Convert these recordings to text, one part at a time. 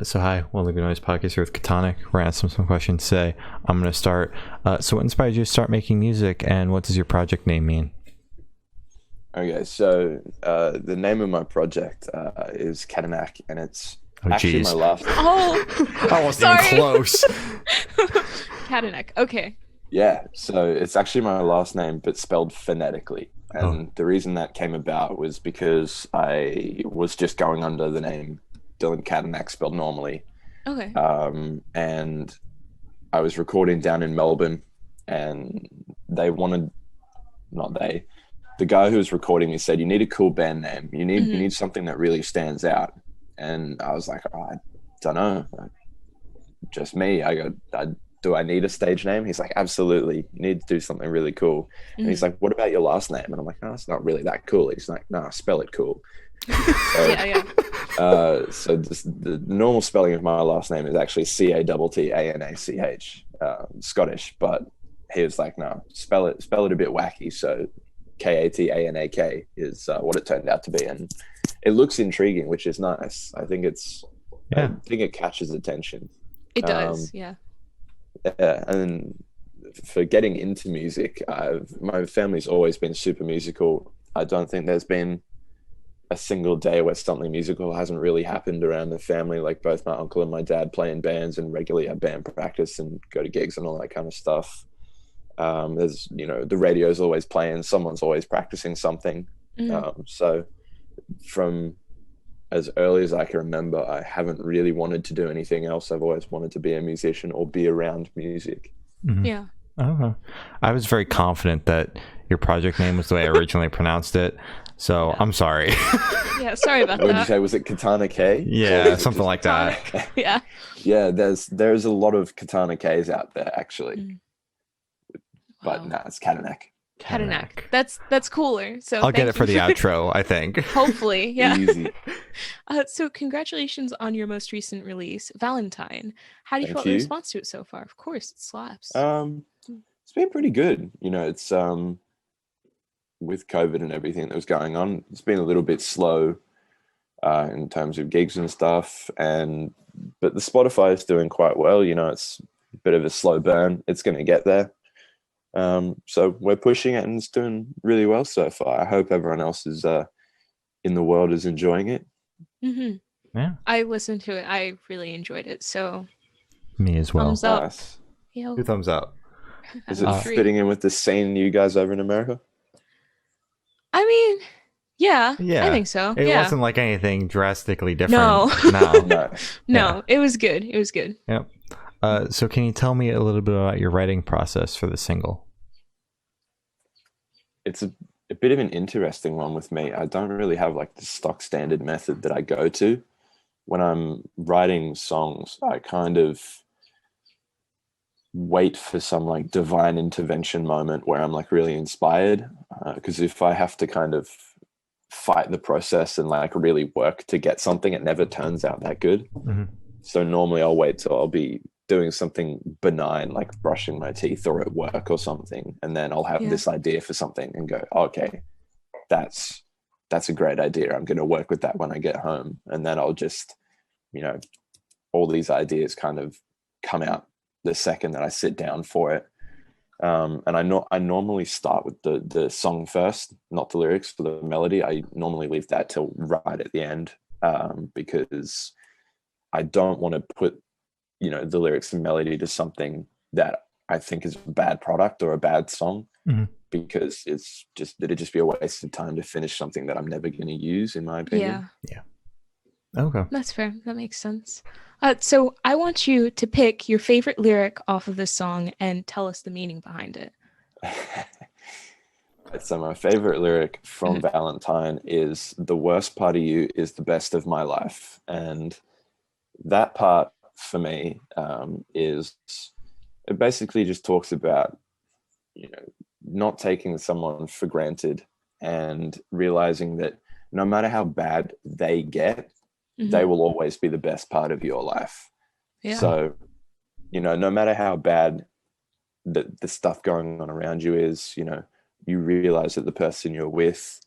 So hi, One Liquid Noise podcast here with Katanak. We're gonna answer some questions today. I'm gonna start. So what inspired you to start making music, and what does your project name mean? Okay, so the name of my project is Katanak, and it's Oh actually my geez, last. Oh, I wasn't even sorry. close. Katanak. Okay. Yeah, so it's actually my last name, but spelled phonetically. Oh, And the reason that came about was because I was just going under the name Dylan Katanak, spelled normally. Okay. And I was recording down in Melbourne, and they wanted, not they, the guy who was recording me said, "You need a cool band name. You need something that really stands out." And I was like, "Oh, I don't know, just me." Do I need a stage name? He's like, "Absolutely. You need to do something really cool." And he's like, "What about your last name?" And I'm like, "Oh, it's not really that cool." He's like, "No, spell it cool." So, Yeah. the normal spelling of my last name is actually Catttanach, Scottish, but he was like, "No, spell it a bit wacky." So Katanak is what it turned out to be, and it looks intriguing, which is nice. I think yeah. it catches attention. It does. Yeah. Yeah, and for getting into music, my family's always been super musical. I don't think there's been a single day where something musical hasn't really happened around the family. Like both my uncle and my dad play in bands and regularly have band practice and go to gigs and all that kind of stuff. There's, the radio's always playing, someone's always practicing something. So from as early as I can remember, I haven't really wanted to do anything else. I've always wanted to be a musician or be around music. Mhm. Yeah. Oh, I was very confident that your project name was the way I originally pronounced it. So I'm sorry. Yeah. Sorry about What did you that. say? Was it Katana K? Yeah, something like that. Yeah. Yeah, there's a lot of Katana Ks out there actually, but Wow. no, it's Katanak. Katanak. That's cooler. So I'll get thank it for you the outro, I think. Hopefully. Yeah. Easy. So congratulations on your most recent release, Valentine. How do you feel Thank about the you. response to it so far? Of course, it slaps. It's been pretty good. It's with COVID and everything that was going on, it's been a little bit slow in terms of gigs and stuff. But the Spotify is doing quite well. It's a bit of a slow burn. It's going to get there. So we're pushing it, and it's doing really well so far. I hope everyone else is in the world is enjoying it. Yeah, I listened to it. I really enjoyed it. So me as well. thumbs up. Nice. Yo. 2 thumbs up. Is it Three. fitting in with the scene you guys over in America? I mean, yeah, Yeah, I think so. It Yeah. wasn't like anything drastically different. No. No. No. No, it was good. It was good. Yep. So can you tell me a little bit about your writing process for the single? It's a bit of an interesting one with me. I don't really have like the stock standard method that I go to. When I'm writing songs, I kind of wait for some like divine intervention moment where I'm like really inspired. Because if I have to kind of fight the process and like really work to get something, it never turns out that good. So normally I'll wait till I'll be doing something benign, like brushing my teeth or at work or something, and then I'll have this idea for something and go, okay, that's a great idea. I'm going to work with that when I get home. And then I'll just, all these ideas kind of come out the second that I sit down for it. And I normally start with the song first, not the lyrics. For the melody, I normally leave that till right at the end, because I don't want to put the lyrics and melody to something that I think is a bad product or a bad song, because it'd just be a waste of time to finish something that I'm never going to use, in my opinion. Yeah. Okay. That's fair. That makes sense. So I want you to pick your favorite lyric off of this song and tell us the meaning behind it. So my favorite lyric from Valentine is, "The worst part of you is the best of my life." And that part for me is, it basically just talks about not taking someone for granted and realizing that no matter how bad they get, they will always be the best part of your life. Yeah. So no matter how bad the stuff going on around you is, you realize that the person you're with,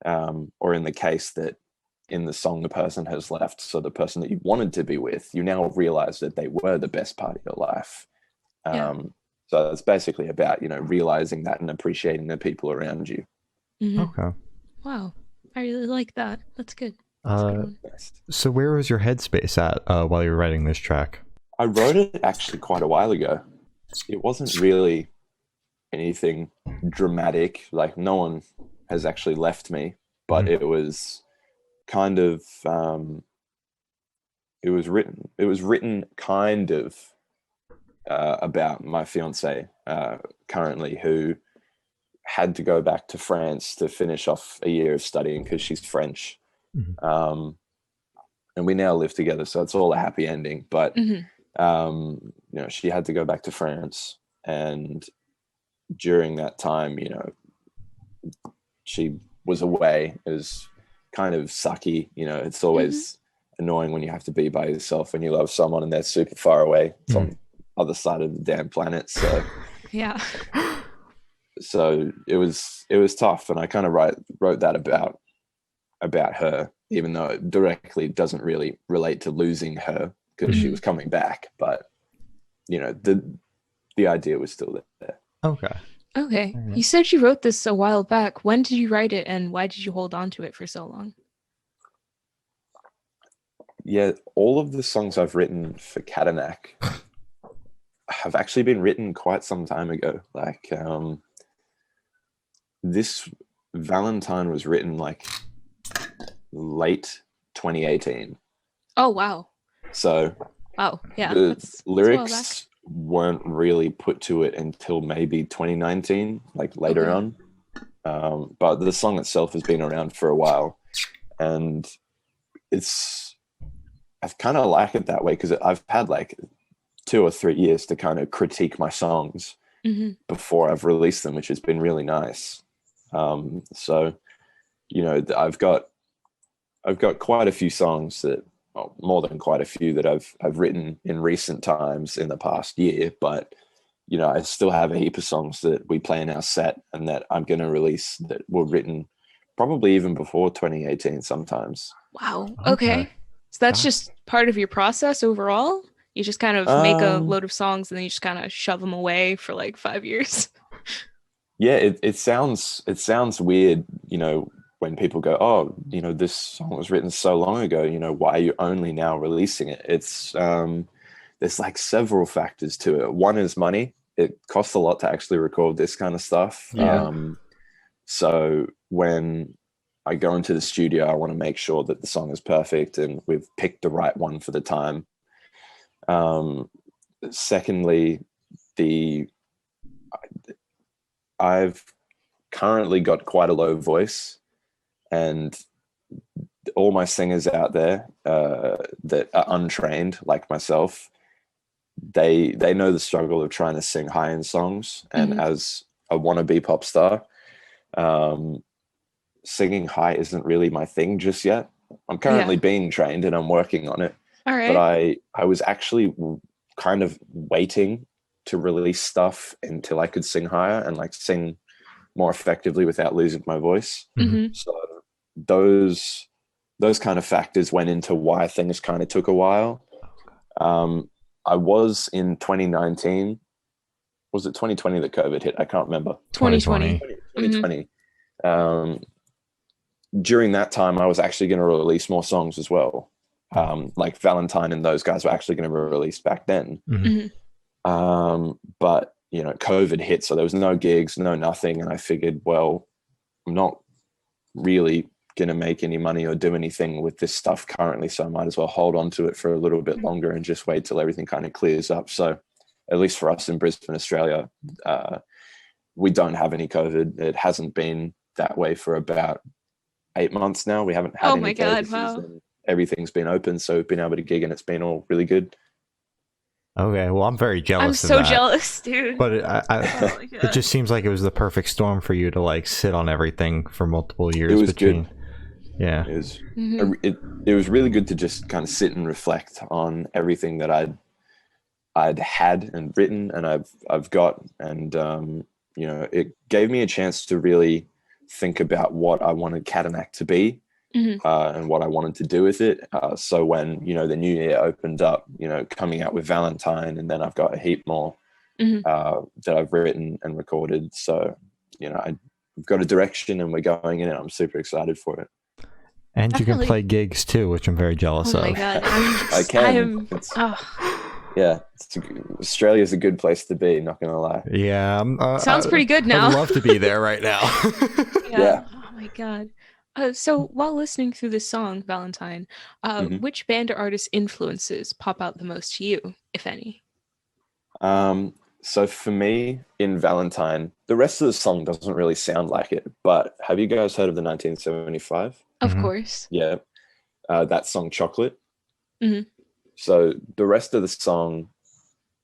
or in the case that in the song the person has left. So the person that you wanted to be with, you now realize that they were the best part of your life. Yeah. So it's basically about, realizing that and appreciating the people around you. Mhm. Okay. Wow. I really like that. That's good. That's a good one. So where was your headspace at while you were writing this track? I wrote it actually quite a while ago. It wasn't really anything dramatic. Like, no one has actually left me, but it was kind of it was written kind of about my fiance currently, who had to go back to France to finish off a year of studying because she's French. And we now live together, so it's all a happy ending. But she had to go back to France, and during that time, she was away. It was kind of sucky. It's always annoying when you have to be by yourself when you love someone and they're super far away. It's on the other side of the damn planet. So Yeah. so it was tough, and I kind of wrote that about her, even though it directly doesn't really relate to losing her because she was coming back. But the idea was still there. Okay. You said you wrote this a while back. When did you write it, and why did you hold on to it for so long? Yeah, all of the songs I've written for Katanak have actually been written quite some time ago. Like, this Valentine was written like late 2018. Oh, wow. So Yeah. the That's lyrics weren't really put to it until maybe 2019, like later on. But the song itself has been around for a while, and I kind of like it that way because I've had like 2 or 3 years to kind of critique my songs before I've released them, which has been really nice. So, I've got quite a few songs that, well, more than quite a few that I've written in recent times in the past year, but I still have a heap of songs that we play in our set and that I'm going to release that were written probably even before 2018 sometimes. Wow. Okay. So that's just part of your process overall? You just kind of make a load of songs and then you just kind of shove them away for like 5 years? Yeah, it sounds weird, when people go, oh, this song was written so long ago, why are you only now releasing it? It's there's like several factors to it. One is money. It costs a lot to actually record this kind of stuff. Yeah. So when I go into the studio, I want to make sure that the song is perfect and we've picked the right one for the time. Secondly, I've currently got quite a low voice, and all my singers out there that are untrained like myself, they know the struggle of trying to sing high in songs. And as a wannabe pop star, singing high isn't really my thing just yet. I'm currently being trained and I'm working on it. All right. But I was actually kind of waiting to release stuff until I could sing higher and like sing more effectively without losing my voice. So those kind of factors went into why things kind of took a while. I was in 2019. Was it 2020 that COVID hit? I can't remember. 2020. 2020. During that time, I was actually going to release more songs as well. Like Valentine and those guys were actually going to be released back then. But COVID hit, so there was no gigs, no nothing, and I figured, well, I'm not really going to make any money or do anything with this stuff currently, so I might as well hold on to it for a little bit longer and just wait till everything kind of clears up. So at least for us in Brisbane, Australia, we don't have any COVID. It hasn't been that way for about 8 months now. We haven't had any cases. Wow. Everything's been open, so we've been able to gig, and it's been all really good. Okay, well, I'm very jealous. I'm of so that. jealous, dude. But it just seems like it was the perfect storm for you to like sit on everything for multiple years. It was good. Yeah, it was. It was really good to just kind of sit and reflect on everything that I'd had and written, and I've got, and it gave me a chance to really think about what I wanted Katanak to be, and what I wanted to do with it. So when, the new year opened up, coming out with Valentine, and then I've got a heap more that I've written and recorded. So, I've got a direction and we're going in it. I'm super excited for it. And Definitely. You can play gigs too, which I'm very jealous of. Oh my God. I can. Yeah, Australia's a good place to be, not gonna lie. Yeah. Sounds pretty good now. I'd love to be there right now. Yeah. Oh my God. So while listening through this song, Valentine, which band or artist influences pop out the most to you, if any? So for me, in Valentine, the rest of the song doesn't really sound like it, but have you guys heard of the 1975? Of course. Yeah. That song, Chocolate. Mm-hmm. So the rest of the song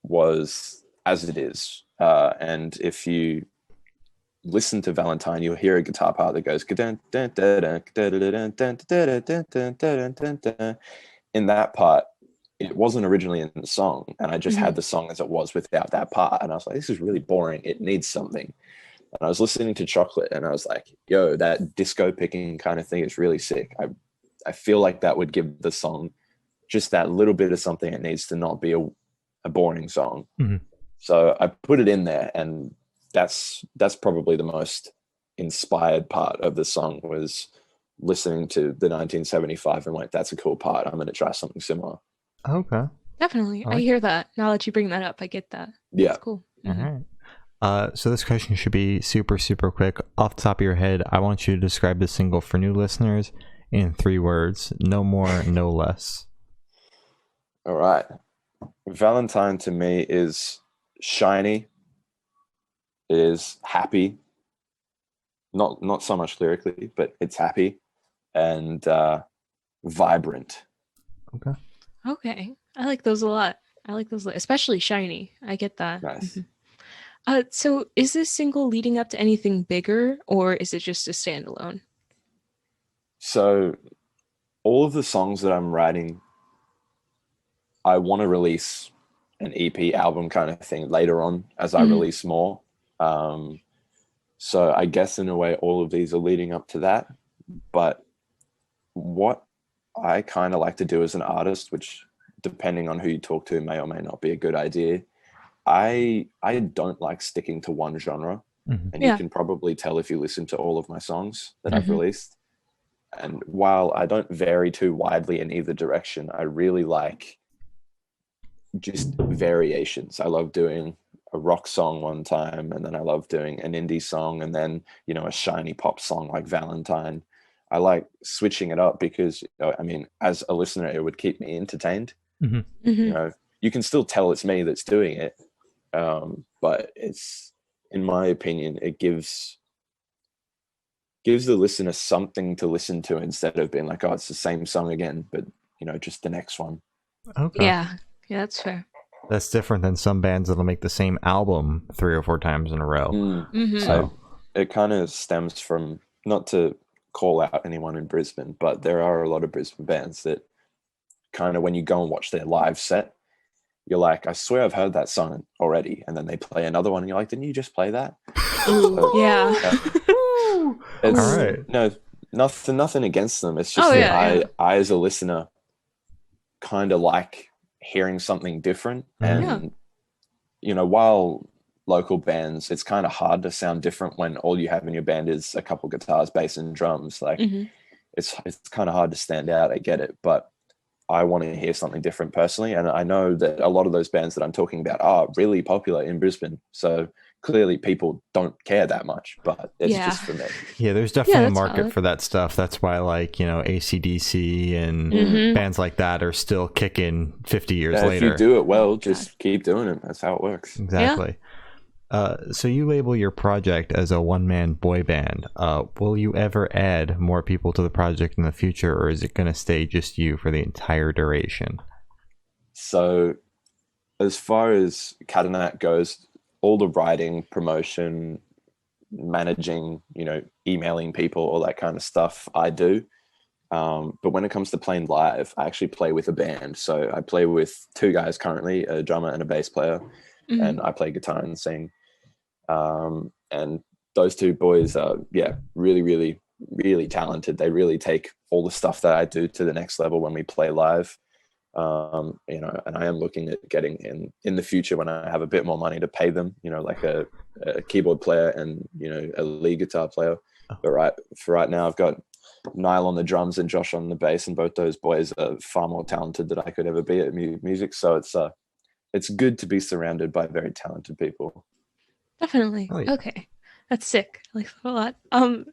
was as it is. And if you listen to Valentine, you'll hear a guitar part that goes in that part. It wasn't originally in the song, and I just had the song as it was without that part, and I was like, this is really boring. It needs something. And I was listening to Chocolate, and I was like, yo, that disco picking kind of thing is really sick. I feel like that would give the song just that little bit of something it needs to not be a boring song. So I put it in there, and that's probably the most inspired part of the song, was listening to the 1975 and like, that's a cool part. I'm going to try something similar. Okay. Definitely. I hear that. Now that you bring that up, I get that. Yeah. That's cool. All right. So this question should be super, super quick. Off the top of your head, I want you to describe the single for new listeners in 3 words. No more, no less. All right. Valentine to me is shiny. It is happy. Not so much lyrically, but it's happy and vibrant. Okay. I like those a lot. Especially shiny. I get that. Nice. So is this single leading up to anything bigger, or is it just a standalone? So all of the songs that I'm writing, I want to release an EP album kind of thing later on as I release more. So I guess in a way, all of these are leading up to that. But what I kind of like to do as an artist, which depending on who you talk to may or may not be a good idea, I don't like sticking to one genre. And you can probably tell if you listen to all of my songs that I've released. And while I don't vary too widely in either direction, I really like just variations. I love doing a rock song one time, and then I love doing an indie song, and then, a shiny pop song like Valentine. I like switching it up because, as a listener, it would keep me entertained. You can still tell it's me that's doing it. But it's, in my opinion, it gives the listener something to listen to instead of being like, oh, it's the same song again, but, just the next one. Okay. Yeah, that's fair. That's different than some bands that'll make the same album 3 or 4 times in a row. So it kind of stems from, not to call out anyone in Brisbane, but there are a lot of Brisbane bands that kind of, when you go and watch their live set, you're like, I swear I've heard that song already. And then they play another one and you're like, didn't you just play that? Yeah. It's, all right. No, nothing against them. It's just I as a listener kind of like hearing something different. And, while local bands, it's kind of hard to sound different when all you have in your band is a couple guitars, bass and drums. Like it's kind of hard to stand out. I get it. But I want to hear something different personally. And I know that a lot of those bands that I'm talking about are really popular in Brisbane. So clearly people don't care that much, but it's just for me. Yeah, there's definitely a market for that stuff. That's why, like, AC/DC and bands like that are still kicking 50 years later. If you do it well, just keep doing it. That's how it works. Exactly. So you label your project as a one-man boy band. Will you ever add more people to the project in the future, or is it going to stay just you for the entire duration? So as far as Katanak goes, all the writing, promotion, managing, emailing people, all that kind of stuff, I do. But when it comes to playing live, I actually play with a band. So I play with 2 guys currently, a drummer and a bass player, and I play guitar and sing. And those 2 boys are, really, really really talented. They really take all the stuff that I do to the next level when we play live. You know, and I am looking at getting in the future when I have a bit more money to pay them, you know, like a keyboard player and, you know, a lead guitar player. But for right now, I've got Niall on the drums and Josh on the bass, and both those boys are far more talented than I could ever be at music. So it's good to be surrounded by very talented people. Definitely. Oh, yeah. Okay. That's sick. I like that a lot.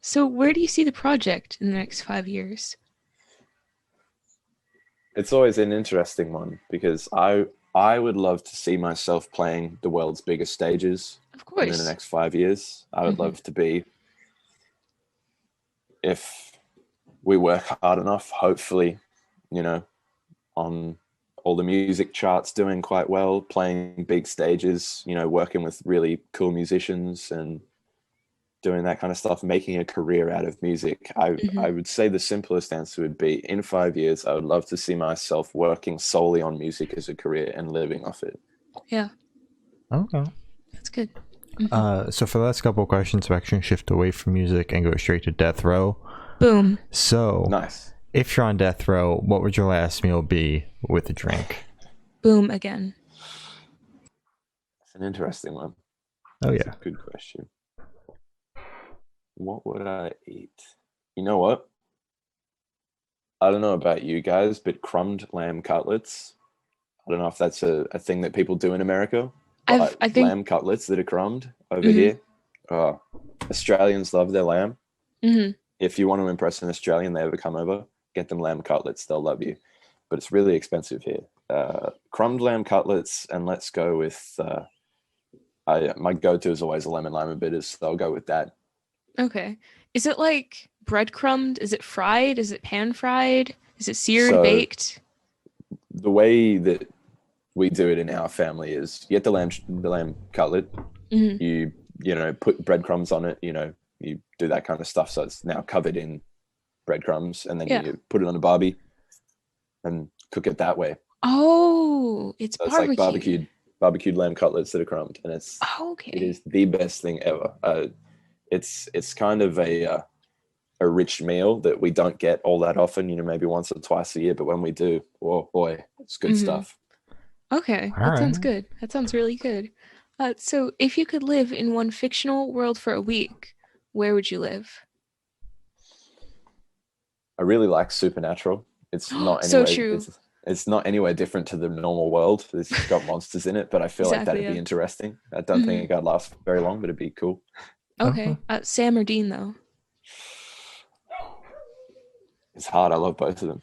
So where do you see the project in the next 5 years? It's always an interesting one because I would love to see myself playing the world's biggest stages. Of course. In the next 5 years. I would love to be, if we work hard enough, hopefully, you know, on all the music charts, doing quite well, playing big stages, you know, working with really cool musicians and doing that kind of stuff, making a career out of music. I would say the simplest answer would be, in 5 years, I would love to see myself working solely on music as a career and living off it. Yeah. Okay. That's good. So for the last couple of questions, we're actually shift away from music and go straight to death row. Boom. So Nice. if you're on death row, what would your last meal be with a drink? Boom again. That's an interesting one. Oh, That's yeah. a good question. What would I eat? You know what? I don't know about you guys, but crumbed lamb cutlets. I don't know if that's a thing that people do in America. I think lamb cutlets that are crumbed over here. Oh, Australians love their lamb. If you want to impress an Australian, they ever come over, get them lamb cutlets. They'll love you. But it's really expensive here. Crumbed lamb cutlets, and let's go with my go-to is always a lemon lima bitters, so I'll go with that. Okay. Is it like breadcrumbed? Is it fried? Is it pan fried? Is it seared, So, baked? The way that we do it in our family is you get the lamb cutlet, you know, put breadcrumbs on it, you know, you do that kind of stuff, so it's now covered in breadcrumbs, and then you put it on a barbie and cook it that way. Oh, it's So barbecue. it's like barbecued lamb cutlets that are crumbed, and it is the best thing ever. It's kind of a rich meal that we don't get all that often, you know, maybe once or twice a year, but when we do, oh boy, it's good stuff. Okay, that sounds good. That sounds really good. So if you could live in one fictional world for a week, where would you live? I really like Supernatural. It's not So anywhere, true. It's not anywhere different to the normal world. It's got monsters in it, but I feel like Exactly, that'd be interesting. I don't think it could last very long, but it'd be cool. Okay. Sam or Dean, though? It's hard. I love both of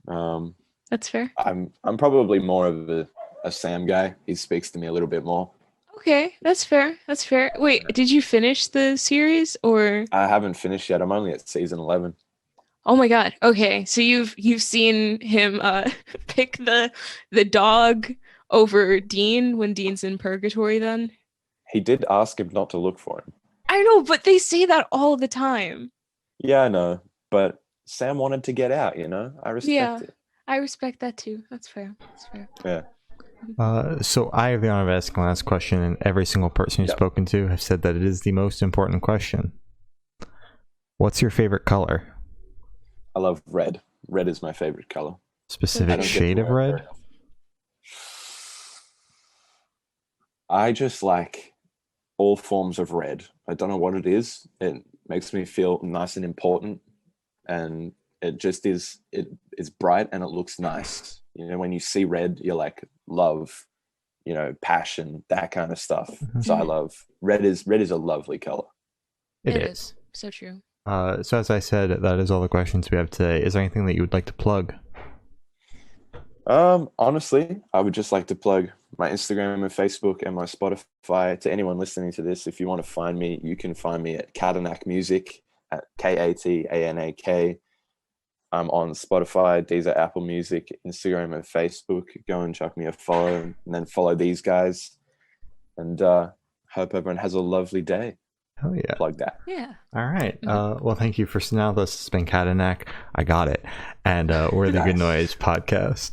them. That's fair. I'm probably more of a Sam guy. He speaks to me a little bit more. Okay, that's fair. That's fair. Wait, did you finish the series or? I haven't finished yet. I'm only at season 11. Oh my God. Okay, so you've seen him pick the dog over Dean when Dean's in purgatory then? He did ask him not to look for him. I know, but they say that all the time. Yeah, I know. But Sam wanted to get out, you know? I respect it. I respect that too. That's fair. That's fair. Yeah. So I have the honor of asking the last question, and every single person you've spoken to has said that it is the most important question. What's your favorite color? I love red. Red is my favorite color. Specific shade of red? I just like all forms of red. I don't know what it is. It makes me feel nice and important, and it just is. It's bright and it looks nice. You know, when you see red, you're like love, you know, passion, that kind of stuff. So I love red. Is a lovely color. It is. So true. So as I said, that is all the questions we have today. Is there anything that you would like to plug? Honestly, I would just like to plug my Instagram and Facebook and my Spotify to anyone listening to this. If you want to find me, you can find me at Katanak Music at Katanak. I'm on Spotify, Deezer, Apple Music, Instagram, and Facebook. Go and chuck me a follow, and then follow these guys. And hope everyone has a lovely day. Hell yeah. Plug that. Yeah. All right. Well, thank you for now. This has been Katanak. I got it. And we're the Good Noise podcast.